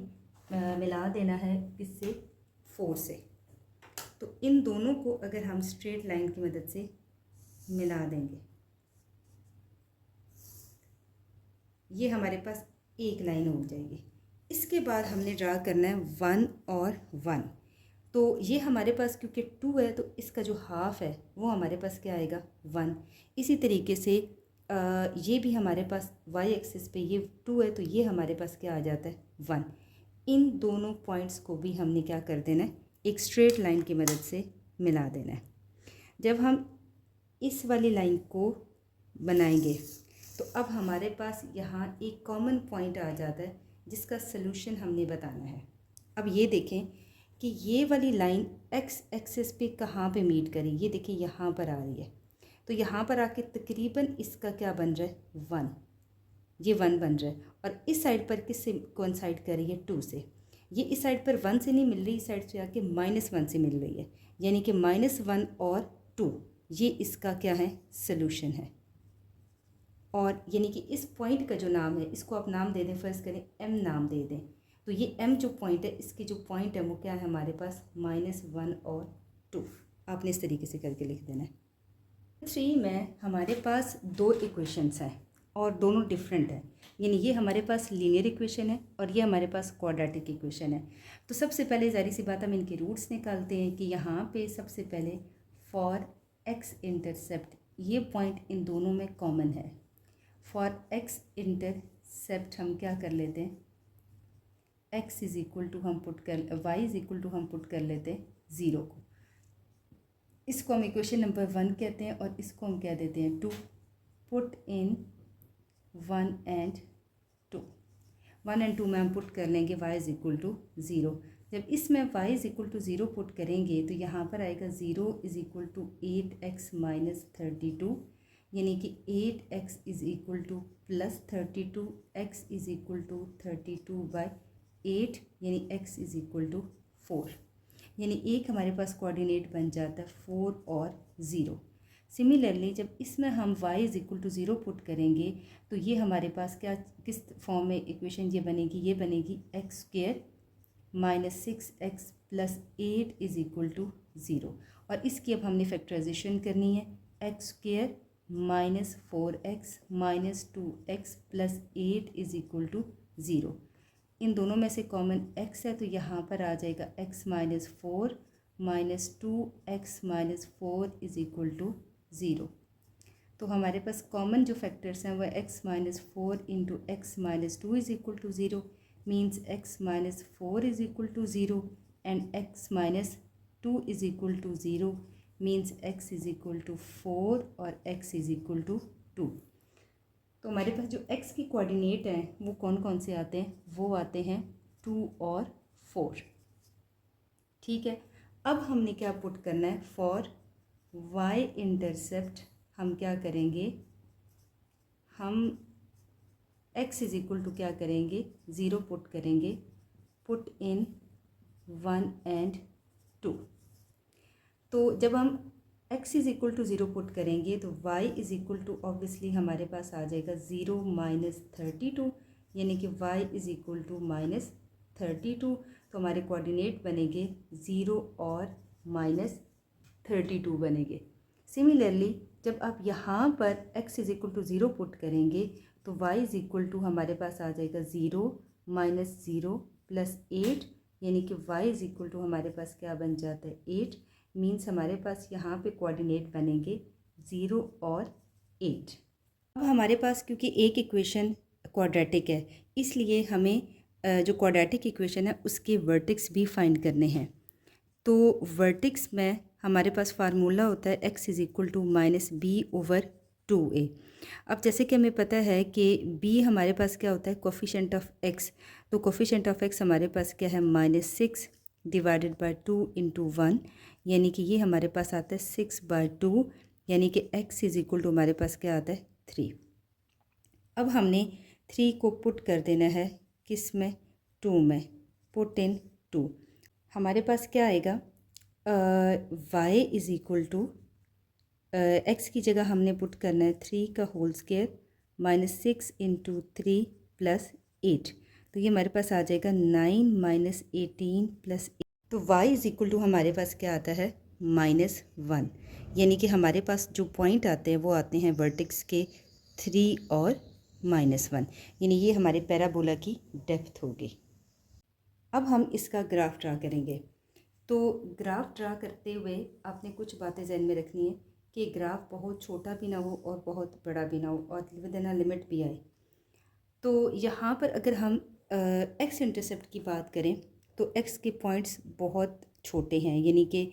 मिला देना है किससे, 4 से। तो इन दोनों को अगर हम स्ट्रेट लाइन की मदद से मिला देंगे, ये हमारे पास एक लाइन हो जाएगी। इसके बाद हमने ड्रा करना है 1 और 1। तो ये हमारे पास क्योंकि 2 है तो इसका जो हाफ है वो हमारे पास क्या आएगा 1। इसी तरीके से ये भी हमारे पास y एक्सिस पे ये 2 है तो ये हमारे पास क्या आ जाता है 1। इन दोनों पॉइंट्स को भी हमने क्या कर देना है, एक स्ट्रेट लाइन की मदद से मिला देना है। जब हम इस वाली लाइन को बनाएंगे तो अब हमारे पास यहाँ एक कॉमन पॉइंट आ जाता है जिसका सलूशन हमने बताना है। अब ये देखें कि ये वाली लाइन x एक्सिस पे कहाँ पे मीट करी, ये देखिए यहाँ पर आ रही है। तो यहाँ पर आके तकरीबन इसका क्या बन रहा है 1, ये 1 बन रहा है। और इस साइड पर किससे कोइंसाइड कर रही है 2 से। ये इस साइड पर 1 से नहीं मिल रही, इस साइड से आके -1 से मिल रही है, यानी कि -1 और 2 ये इसका क्या है सलूशन है। और यानी कि इस पॉइंट का जो नाम है इसको आप नाम दे दें, फ़र्ज़ करें m नाम दे दें। तो ये m जो पॉइंट है इसकी जो पॉइंट है वो क्या है हमारे पास -1 और 2। आपने इस तरीके से करके लिख देना है। 3 में हमारे पास 2 इक्वेशंस हैं और दोनों डिफरेंट हैं, यानी ये हमारे पास लीनियर इक्वेशन है और ये हमारे पास क्वाड्रेटिक इक्वेशन है। तो सबसे पहले ज़ाहिर सी बात हम इनके रूट्स निकालते हैं कि यहाँ पे सबसे पहले फॉर x इंटरसेप्ट ये पॉइंट इन दोनों में कॉमन है। फॉर x इंटरसेप्ट हम क्या कर लेते हैं, x इज़ इक्वल टू हम पुट कर y इज़ इक्वल टू हम पुट कर लेते हैं 0 को। इसको हम इक्वेशन नंबर 1 कहते हैं और इसको हम क्या देते हैं 2। Put in 1 and 2। 1 एंड 2 में हम पुट कर लेंगे y इज़ इक्वल टू 0। जब इसमें y is equal to 0 put करेंगे तो यहाँ पर आएगा 0 is equal to 8x minus 32, यानी कि 8x is equal to plus 32, x is equal to 32/8, यानी x इज़ इक्वल टू 4। यानी एक हमारे पास कोऑर्डिनेट बन जाता है 4 और 0। सिमिलरली जब इसमें हम y is equal to 0 put करेंगे तो ये हमारे पास क्या किस फॉर्म में इक्वेशन ये बनेगी x square minus 6x plus 8 is equal to 0। और इसकी अब हमने फैक्टराइजेशन करनी है, x square minus 4x minus 2x plus 8 is equal to 0। इन दोनों में से कॉमन x है तो यहाँ पर आ जाएगा x minus 4 minus 2x minus 4 is equal to 0। तो हमारे पास कॉमन जो फैक्टर्स हैं वह x minus 4 into x minus 2 is equal to 0 means x minus 4 is equal to 0 and x minus 2 is equal to 0 means x is equal to 4 और x is equal to 2। तो हमारे पास जो x की coordinate हैं वो कौन कौन से आते हैं, वो आते हैं 2 और 4। ठीक है, अब हमने क्या पुट करना है, फॉर y इंटरसेप्ट हम क्या करेंगे, हम x इज इक्वल टू क्या करेंगे, 0 पुट करेंगे, पुट इन 1 एंड 2। तो जब हम x is equal to 0 put करेंगे तो y is equal to obviously हमारे पास आ जाएगा 0 माइनस 32, यानी कि y is equal to minus 32। तो हमारे कोऑर्डिनेट बनेंगे 0 और माइनस 32 बनेंगे। सिमिलरली जब आप यहाँ पर x is equal to 0 put करेंगे तो y इज इक्वल टू हमारे पास आ जाएगा 0 माइनस 0 प्लस 8, यानी कि y इज इक्वल टू हमारे पास क्या बन जाता है 8। मीन्स हमारे पास यहाँ पे कोऑर्डिनेट बनेंगे 0 और 8। अब हमारे पास क्योंकि एक इक्वेशन क्वाड्रेटिक है, इसलिए हमें जो क्वाड्रेटिक इक्वेशन है उसके वर्टेक्स भी फाइंड करने हैं। तो वर्टेक्स में हमारे पास फार्मूला होता है x is equal to minus b over 2a। अब जैसे कि हमें पता है कि b हमारे पास क्या होता है, कोफिशिएंट ऑफ x। तो कोफिशिएंट ऑफ x हमारे पास क्या है, -6 डिवाइडेड बाय 2 इंटू 1, यानी कि ये हमारे पास आता है 6/2, यानी कि x इज़ इक्वल टू हमारे पास क्या आता है 3। अब हमने 3 को पुट कर देना है किस में, 2 में, पुट इन 2। हमारे पास क्या आएगा, y is equal to x की जगह हमने पुट करना है 3 का whole square minus 6 into 3 plus 8। तो ये हमारे पास आ जाएगा 9 माइनस 18 प्लस 8। तो y इज़ इक्वल टू हमारे पास क्या आता है -1, यानी कि हमारे पास जो पॉइंट आते हैं वो आते हैं वर्टेक्स के 3 और -1, यानी ये हमारे पैराबोला की डेप्थ होगी। अब हम इसका ग्राफ ड्रा करेंगे। तो ग्राफ ड्रा करते हुए आपने कुछ बातें ज़हन में रखनी है कि ग्राफ बहुत छोटा भी ना हो और बहुत बड़ा भी ना हो और विद इन अ लिमिट भी आए। तो यहाँ पर अगर हम एक्स इंटरसेप्ट की बात करें तो एक्स के पॉइंट्स बहुत छोटे हैं, यानी कि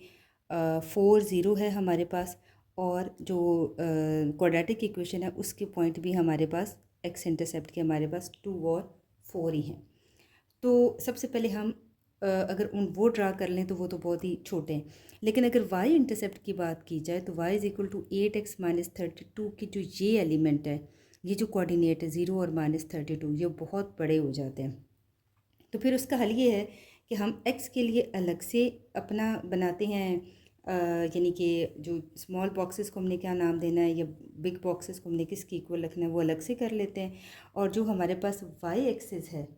4 0 है हमारे पास, और जो क्वाड्रेटिक इक्वेशन है उसके पॉइंट भी हमारे पास एक्स इंटरसेप्ट के हमारे पास 2 और 4 ही हैं। तो सबसे पहले हम अगर वो ड्रा कर लें तो वो तो बहुत ही छोटे हैं, लेकिन अगर y इंटरसेप्ट की बात की जाए तो y is equal to 8x minus 32 की जो ये एलिमेंट है, ये जो कोऑर्डिनेट है 0 और -32, ये बहुत बड़े हो जाते हैं। तो फिर उसका हल ये है कि हम x के लिए अलग से अपना बनाते हैं, यानी कि जो स्मॉल बॉक्सेस को हमने क्या नाम देना है या बिग बॉक्सेस को हमने किसके इक्वल रखना है वो अलग से कर लेते हैं, और जो हमारे पास y एक्सिस है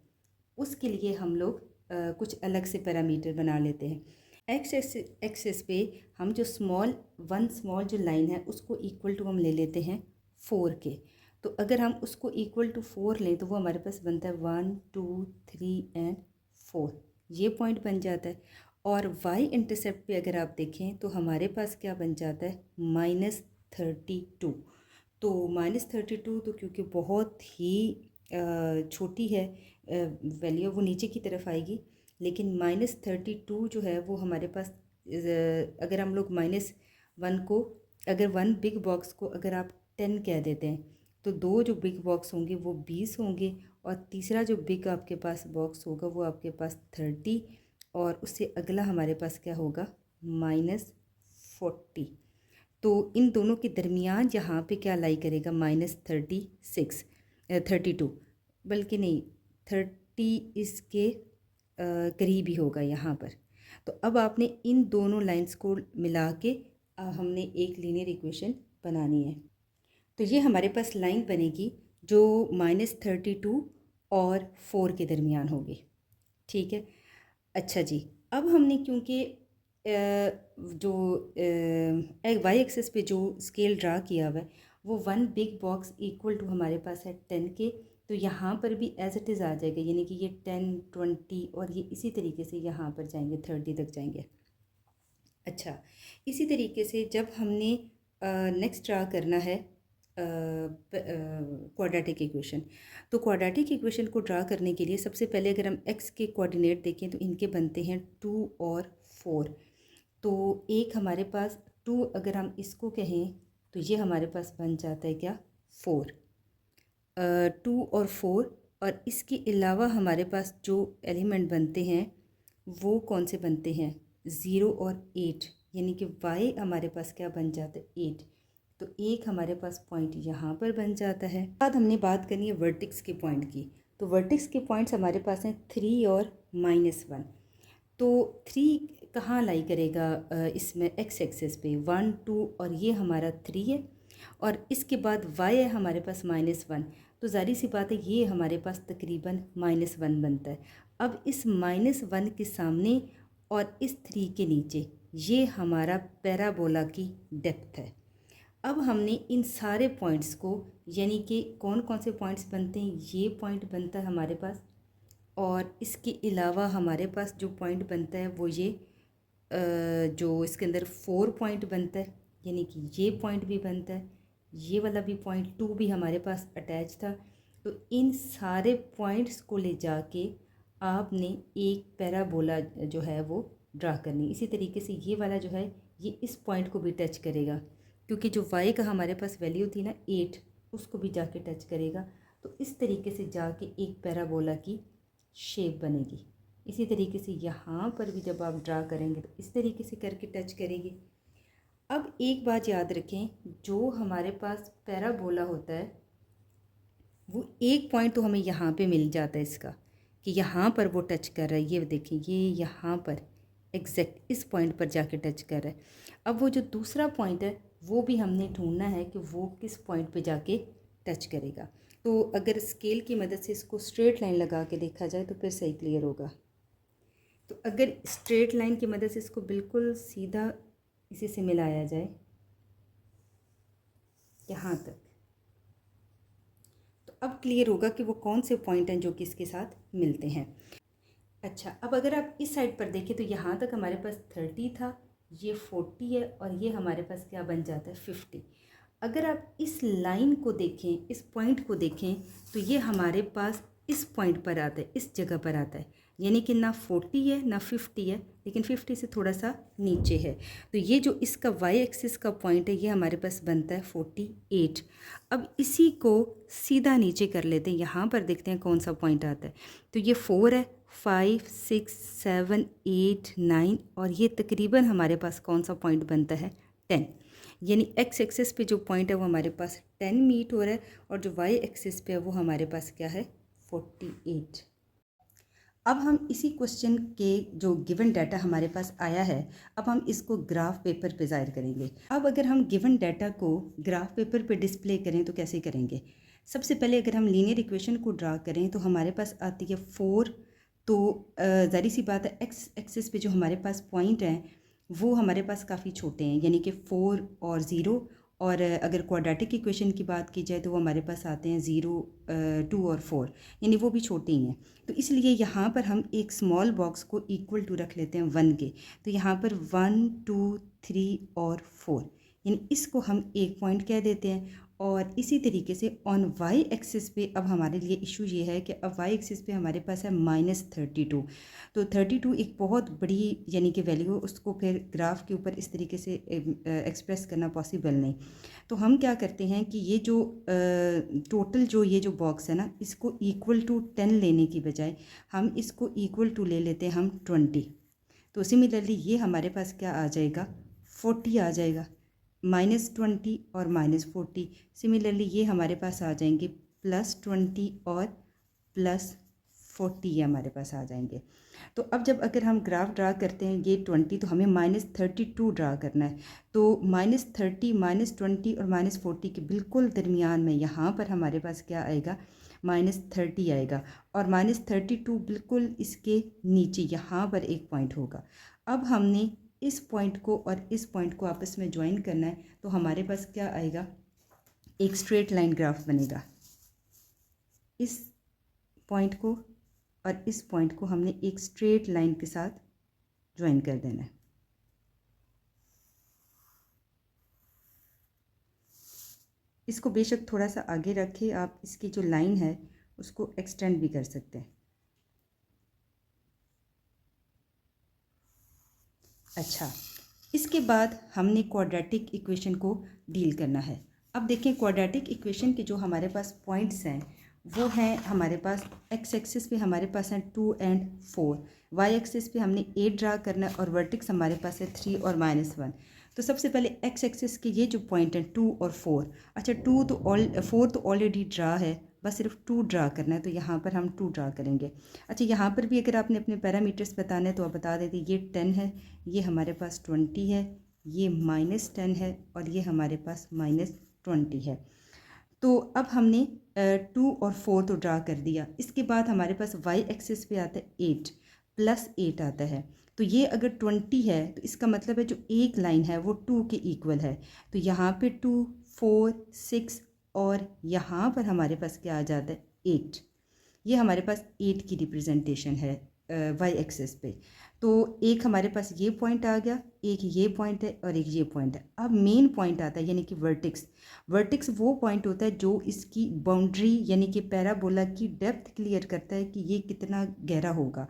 उसके लिए हम लोग कुछ अलग से पैरामीटर बना लेते हैं। एक्स एक्सिस पे हम जो स्मॉल जो लाइन है उसको इक्वल टू हम ले लेते हैं 4 के। तो अगर हम उसको इक्वल टू 4 लें तो वो हमारे पास बनता है 1 2 3 एंड 4, ये पॉइंट बन जाता है। और y इंटरसेप्ट पे अगर आप देखें तो हमारे पास क्या बन जाता है -32। तो -32 तो क्योंकि बहुत ही छोटी है वैल्यू, वो नीचे की तरफ आएगी, लेकिन -32 जो है वो हमारे पास अगर हम लोग -1 को, अगर 1 बिग बॉक्स को अगर आप 10 कह देते हैं तो 2 जो बिग बॉक्स होंगे वो 20 होंगे, और तीसरा जो बिग आपके पास बॉक्स होगा वो आपके पास 30, और उससे अगला हमारे पास क्या होगा -40। तो इन दोनों के दरमियान यहाँ पे क्या लाई करेगा -32, बल्कि नहीं 30 इसके करीब ही होगा यहाँ पर। तो अब आपने इन दोनों लाइंस को मिला के हमने एक लीनियर इक्वेशन बनानी है। तो ये हमारे पास लाइन बनेगी जो -32 और 4 के दरमियान होगी। ठीक है, अच्छा जी। अब हमने क्योंकि जो वाई एक्सिस पे जो स्केल ड्रा किया हुआ है वो 1 बिग बॉक्स इक्वल टू हमारे पास है 10 के, तो यहाँ पर भी एज इट इज़ आ जाएगा, यानी कि ये 10 20 और ये इसी तरीके से यहाँ पर जाएंगे 30 तक जाएंगे। अच्छा, इसी तरीके से जब हमने नेक्स्ट ड्रा करना है क्वाड्रेटिक इक्वेशन, तो क्वाड्रेटिक इक्वेशन को ड्रा करने के लिए सबसे पहले अगर हम x के कोऑर्डिनेट देखें तो इनके बनते हैं 2 और 4। तो एक हमारे पास 2 अगर हम इसको कहें तो ये हमारे पास बन जाता है क्या 4, 2 और 4, और इसके अलावा हमारे पास जो एलिमेंट बनते हैं वो कौन से बनते हैं, 0 और 8, यानी कि y हमारे पास क्या बन जाता है, 8। तो एक हमारे पास पॉइंट यहाँ पर बन जाता है। बाद हमने बात करनी है वर्टेक्स के पॉइंट की। तो वर्टेक्स के पॉइंट्स हमारे पास हैं 3 और -1। तो 3 कहाँ लाई करेगा, इसमें x एक्सेस पे 1 2, और ये हमारा 3 है, और इसके बाद y है हमारे पास -1। तो ज़ाहिर सी बात है ये हमारे पास तकरीबन -1 बनता है। अब इस -1 के सामने और इस 3 के नीचे ये हमारा पैराबोला की डेप्थ है। अब हमने इन सारे पॉइंट्स को, यानी कि कौन कौन से पॉइंट्स बनते हैं, ये पॉइंट बनता है हमारे पास, और इसके अलावा हमारे पास जो पॉइंट बनता है वो ये जो इसके अंदर 4 पॉइंट बनता है, यानी कि ये पॉइंट भी बनता है, ये वाला भी पॉइंट 2 भी हमारे पास अटैच था। तो इन सारे पॉइंट्स को ले जाके आपने एक पैराबोला जो है वो ड्रा करनी। इसी तरीके से ये वाला जो है ये इस पॉइंट को भी टच करेगा, क्योंकि जो y का हमारे पास वैल्यू थी ना 8, उसको भी जाके टच करेगा। तो इस तरीके से जाके एक पैराबोला की शेप बनेगी। इसी तरीके से यहाँ पर भी जब आप ड्रा करेंगे तो इस तरीके से करके टच करेगी। अब एक बात याद रखें, जो हमारे पास पैराबोला होता है वो एक पॉइंट तो हमें यहाँ पे मिल जाता है इसका, कि यहाँ पर वो टच कर रहा है। ये देखें, ये यहाँ पर एग्जैक्ट इस पॉइंट पर जाके टच कर रहा है। अब वो जो दूसरा पॉइंट है वो भी हमने ढूंढना है कि वो किस पॉइंट पे जाके टच करेगा। तो अगर स्केल की मदद से इसको स्ट्रेट लाइन लगा के देखा जाए तो फिर सही क्लियर होगा। तो अगर स्ट्रेट लाइन की मदद से इसको बिल्कुल सीधा इसी से मिलाया जाए यहाँ तक, तो अब क्लियर होगा कि वो कौन से पॉइंट हैं जो कि इसके साथ मिलते हैं। अच्छा, अब अगर आप इस साइड पर देखें तो यहाँ तक हमारे पास 30 था, ये 40 है, और ये हमारे पास क्या बन जाता है, 50। अगर आप इस लाइन को देखें, इस पॉइंट को देखें, तो ये हमारे पास इस पॉइंट पर आता है, इस जगह पर आता है, यानी कि ना 40 है ना 50 है, लेकिन 50 से थोड़ा सा नीचे है। तो ये जो इसका y एक्सिस का पॉइंट है ये हमारे पास बनता है 48। अब इसी को सीधा नीचे कर लेते हैं, यहाँ पर देखते हैं कौन सा पॉइंट आता है। तो ये 4 है, 5 6 7 8 9, और ये तकरीबन हमारे पास कौन सा पॉइंट बनता है, 10। यानी x एक्सिस पे जो पॉइंट है वो हमारे पास 10 मीट हो रहा है, और जो y एक्सिस पे है वो हमारे पास क्या है, 48। अब हम इसी क्वेश्चन के जो गिवन डाटा हमारे पास आया है, अब हम इसको ग्राफ पेपर पे ज़ाहिर करेंगे। अब अगर हम गिवन डाटा को ग्राफ पेपर पे डिस्प्ले करें तो कैसे करेंगे। सबसे पहले अगर हम लीनियर इक्वेशन को ड्रा करें तो हमारे पास आती है 4। तो ज़ाहिर सी बात है एक्स एक्सिस पे जो हमारे पास पॉइंट हैं वो हमारे पास काफ़ी छोटे हैं, यानी कि 4 और 0। और अगर क्वाड्रेटिक इक्वेशन की बात की जाए तो वो हमारे पास आते हैं 0 2 और 4, यानी वो भी छोटे ही हैं। तो इसलिए यहाँ पर हम एक स्मॉल बॉक्स को इक्वल टू रख लेते हैं 1 के। तो यहाँ पर 1 2 3 और 4, यानी इसको हम एक पॉइंट कह देते हैं। और इसी तरीके से ऑन वाई एक्सिस पे अब हमारे लिए इशू ये है कि अब वाई एक्सिस पे हमारे पास है -32। तो 32 एक बहुत बड़ी यानी कि वैल्यू, उसको फिर ग्राफ के ऊपर इस तरीके से एक्सप्रेस करना पॉसिबल नहीं। तो हम क्या करते हैं कि ये जो टोटल जो ये जो बॉक्स है ना, इसको इक्वल टू 10 लेने की बजाय हम इसको इक्वल टू ले लेते हैं हम 20। तो सिमिलरली ये हमारे पास क्या आ जाएगा, 40 आ जाएगा, -20 और -40। सिमिलरली ये हमारे पास आ जाएंगे +20 और +40, ये हमारे पास आ जाएंगे। तो अब जब अगर हम ग्राफ ड्रा करते हैं ये 20, तो हमें -32 ड्रा करना है। तो -30 -20 और -40 के बिल्कुल दरमियान में यहाँ पर हमारे पास क्या आएगा, -30 आएगा, और -32 बिल्कुल इसके नीचे यहाँ पर एक पॉइंट होगा। अब हमने इस पॉइंट को और इस पॉइंट को आपस में ज्वाइन करना है, तो हमारे पास क्या आएगा, एक स्ट्रेट लाइन ग्राफ बनेगा। इस पॉइंट को और इस पॉइंट को हमने एक स्ट्रेट लाइन के साथ ज्वाइन कर देना है। इसको बेशक थोड़ा सा आगे रखें आप, इसकी जो लाइन है उसको एक्सटेंड भी कर सकते हैं। अच्छा, इसके बाद हमने क्वाड्रेटिक इक्वेशन को डील करना है। अब देखें क्वाड्रेटिक इक्वेशन के जो हमारे पास पॉइंट्स हैं वो हैं हमारे पास एक्स एक्सिस पे हमारे पास हैं 2 and 4, वाई एक्सिस पे हमने 8 ड्रा करना है और वर्टिक्स हमारे पास है 3 और -1। तो सबसे पहले एक्स एक्सिस के ये जो पॉइंट हैं 2 और 4, अच्छा 4 तो ऑलरेडी ड्रा है, बस सिर्फ 2 ड्रा करना है, तो यहाँ पर हम 2 ड्रा करेंगे। अच्छा यहाँ पर भी अगर आपने अपने पैरामीटर्स बताने हैं तो आप बता देते ये 10 है, ये हमारे पास 20 है, ये -10 है और ये हमारे पास -20 है। तो अब हमने 2 और 4 तो ड्रा कर दिया। इसके बाद हमारे पास वाई एक्सिस पे आता है 8 + 8 आता है। तो ये अगर 20 है तो इसका मतलब है जो एक लाइन है वो 2 के इक्वल है। तो यहाँ पे 2, 4, 6 और यहाँ पर हमारे पास क्या आ जाता है 8। ये हमारे पास 8 की रिप्रेजेंटेशन है वाई एक्सिस पे। तो एक हमारे पास ये पॉइंट आ गया, एक ये पॉइंट है और एक ये पॉइंट है। अब मेन पॉइंट आता है यानी कि वर्टिक्स। वर्टिक्स वो पॉइंट होता है जो इसकी बाउंड्री यानी कि पैराबोला की डेप्थ क्लियर करता है कि ये कितना गहरा होगा।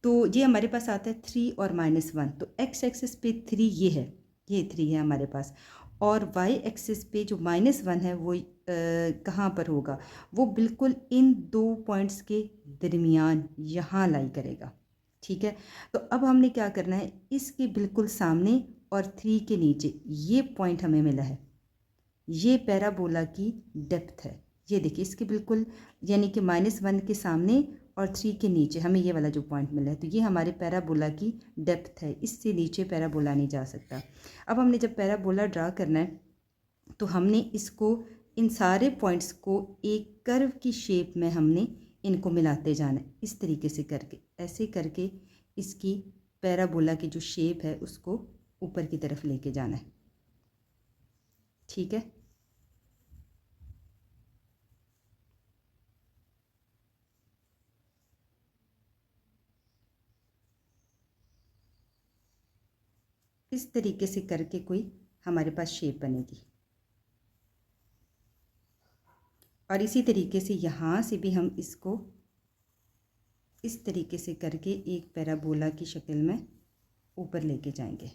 तो ये हमारे पास आता है 3 और -1। तो एक्स एक्सिस पे 3 ये है, ये 3 है हमारे पास, और वाई एक्सिस पे जो -1 है वो कहाँ पर होगा, वो बिल्कुल इन 2 पॉइंट्स के दरमियान यहाँ लाई करेगा। ठीक है, तो अब हमने क्या करना है, इसके बिल्कुल सामने और 3 के नीचे ये पॉइंट हमें मिला है, ये पैराबोला की डेप्थ है। ये देखिए इसके बिल्कुल यानी कि -1 के सामने और 3 के नीचे हमें ये वाला जो पॉइंट मिला है, तो ये हमारे पैराबोला की डेप्थ है, इससे नीचे पैराबोला नहीं जा सकता। अब हमने जब पैराबोला ड्रा करना है तो हमने इसको इन सारे पॉइंट्स को एक कर्व की शेप में हमने इनको मिलाते जाना है, इस तरीके से करके, ऐसे करके इसकी पैराबोला की जो शेप है उसको ऊपर की तरफ लेके जाना है। ठीक है, इस तरीके से करके कोई हमारे पास शेप बनेगी। और इसी तरीके से यहाँ से भी हम इसको इस तरीके से करके एक पैराबोला की शक्ल में ऊपर लेके जाएंगे।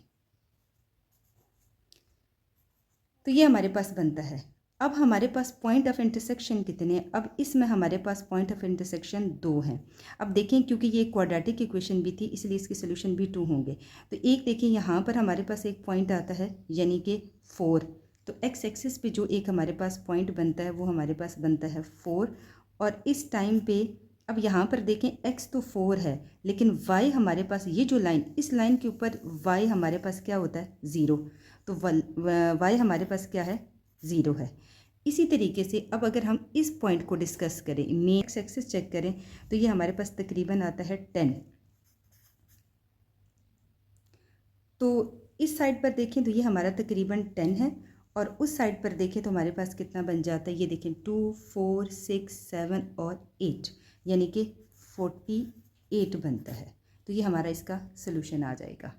तो ये हमारे पास बनता है। अब हमारे पास पॉइंट ऑफ इंटरसेक्शन कितने हैं, अब इसमें हमारे पास पॉइंट ऑफ इंटरसेक्शन 2 हैं। अब देखें क्योंकि ये क्वाड्रेटिक इक्वेशन भी थी इसलिए इसके सोल्यूशन भी 2 होंगे। तो एक देखें यहाँ पर हमारे पास एक पॉइंट आता है यानी कि 4। तो एक्स एक्सिस पे जो एक हमारे पास पॉइंट बनता है वो हमारे पास बनता है 4। और इस टाइम पे अब यहाँ पर देखें x तो 4 है लेकिन y हमारे पास ये जो लाइन, इस लाइन के ऊपर y हमारे पास क्या होता है 0। तो y हमारे पास क्या है 0 है। इसी तरीके से अब अगर हम इस पॉइंट को डिस्कस करें, मेन एक्स एक्सिस चेक करें तो ये हमारे पास तकरीबन आता है 10। तो इस साइड पर देखें तो ये हमारा तकरीबन 10 है और उस साइड पर देखें तो हमारे पास कितना बन जाता है, ये देखें 2, 4, 6, 7 और 8 यानी कि 48 बनता है। तो ये हमारा इसका सलूशन आ जाएगा।